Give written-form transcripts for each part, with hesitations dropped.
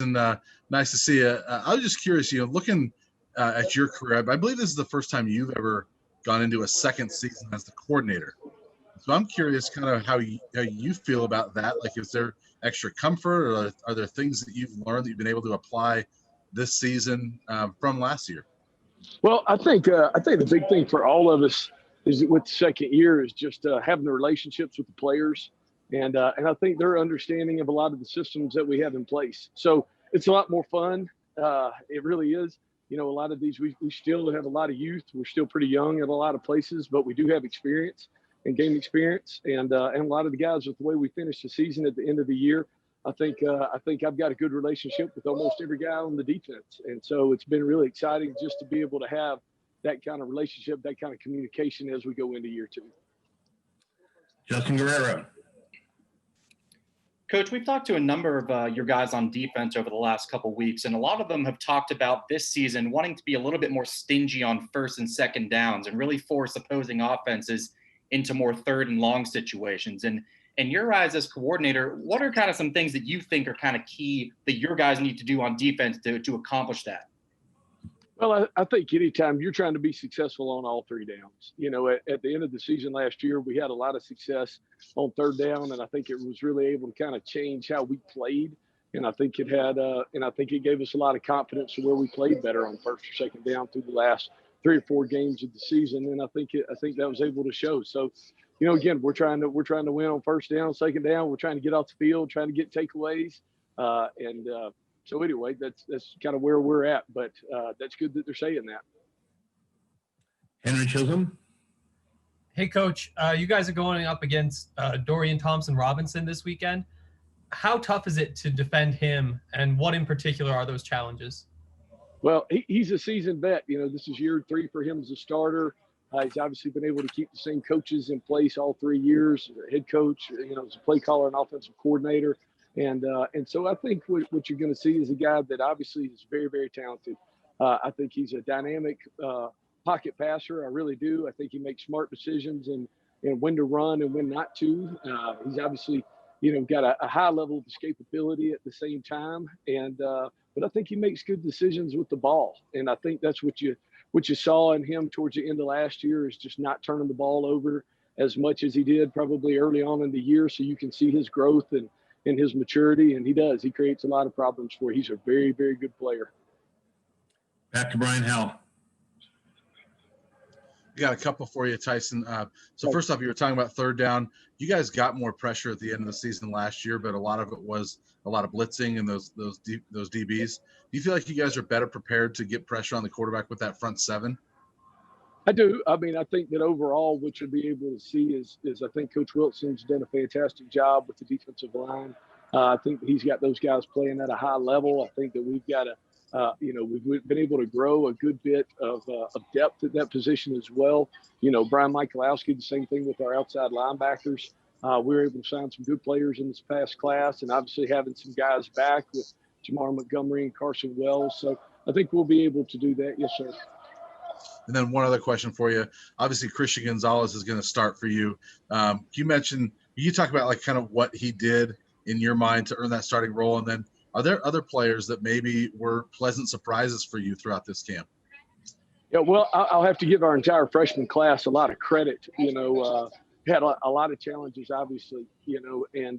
And nice to see you. I was just curious, looking at your career, I believe this is the first time you've ever gone into a second season as the coordinator. So I'm curious kind of how you feel about that. Like, is there extra comfort, or are there things that you've learned that you've been able to apply this season from last year? Well, I think the big thing for all of us is with the second year is just having the relationships with the players, and I think their understanding of a lot of the systems that we have in place. So it's a lot more fun. It really is. A lot of these we still have a lot of youth. We're still pretty young at a lot of places, but we do have experience and game experience, and a lot of the guys with the way we finish the season at the end of the year. I think I've got a good relationship with almost every guy on the defense. And so it's been really exciting just to be able to have that kind of relationship, that kind of communication as we go into year two. Justin Guerrero. Coach, we've talked to a number of your guys on defense over the last couple of weeks, and a lot of them have talked about this season wanting to be a little bit more stingy on first and second downs and really force opposing offenses into more third and long situations. And in your eyes as coordinator, what are kind of some things that you think are kind of key that your guys need to do on defense to accomplish that? Well, I think anytime you're trying to be successful on all three downs, at the end of the season last year, we had a lot of success on third down, and I think it was really able to kind of change how we played. And I think it gave us a lot of confidence to where we played better on first or second down through the last 3 or 4 games of the season. And I think that was able to show. So, again, we're trying to win on first down, second down. We're trying to get off the field, trying to get takeaways, So anyway, that's kind of where we're at, but that's good that they're saying that. Henry Chisholm. Hey, Coach, you guys are going up against Dorian Thompson-Robinson this weekend. How tough is it to defend him, and what in particular are those challenges? Well, he's a seasoned vet. This is year 3 for him as a starter. He's obviously been able to keep the same coaches in place all 3 years, head coach, as a play caller and offensive coordinator. And so I think what you're going to see is a guy that obviously is very, very talented. I think he's a dynamic pocket passer. I really do. I think he makes smart decisions and when to run and when not to. He's obviously, got a high level of escapability at the same time. But I think he makes good decisions with the ball. And I think that's what you saw in him towards the end of last year is just not turning the ball over as much as he did probably early on in the year. So you can see his growth and his maturity, and he does. He creates a lot of problems for. He's a very, very good player. Back to Brian Howell. We got a couple for you, Tyson. So first off, you were talking about third down. You guys got more pressure at the end of the season last year, but a lot of it was a lot of blitzing and those DBs. Do you feel like you guys are better prepared to get pressure on the quarterback with that front seven? I do. I mean, I think that overall what you'll be able to see is I think Coach Wilson's done a fantastic job with the defensive line. I think that he's got those guys playing at a high level. I think that we've got we've been able to grow a good bit of depth at that position as well. Brian Michalowski, the same thing with our outside linebackers. We were able to sign some good players in this past class, and obviously having some guys back with Jamar Montgomery and Carson Wells. So I think we'll be able to do that. Yes, sir. And then one other question for you. Obviously, Christian Gonzalez is going to start for you. You talk about like kind of what he did in your mind to earn that starting role, and then are there other players that maybe were pleasant surprises for you throughout this camp? Yeah, well, I'll have to give our entire freshman class a lot of credit. We had a lot of challenges, obviously, and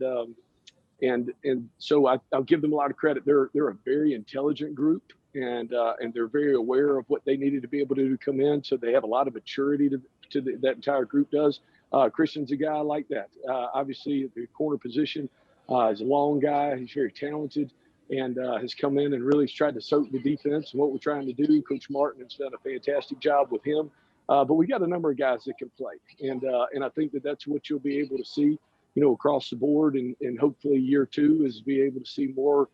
so I'll give them a lot of credit. They're a very intelligent group, and they're very aware of what they needed to be able to do to come in. So they have a lot of maturity that entire group does. Christian's a guy like that. Obviously, the corner position is a long guy. He's very talented and has come in and really tried to soak the defense and what we're trying to do. Coach Martin has done a fantastic job with him. But we got a number of guys that can play. And I think that's what you'll be able to see, across the board. And hopefully year 2 is be able to see more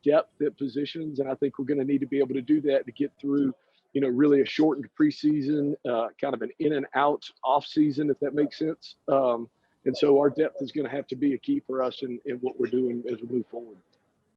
depth at positions. And I think we're going to need to be able to do that to get through, really a shortened preseason, kind of an in and out off season, if that makes sense. And so our depth is going to have to be a key for us in what we're doing as we move forward.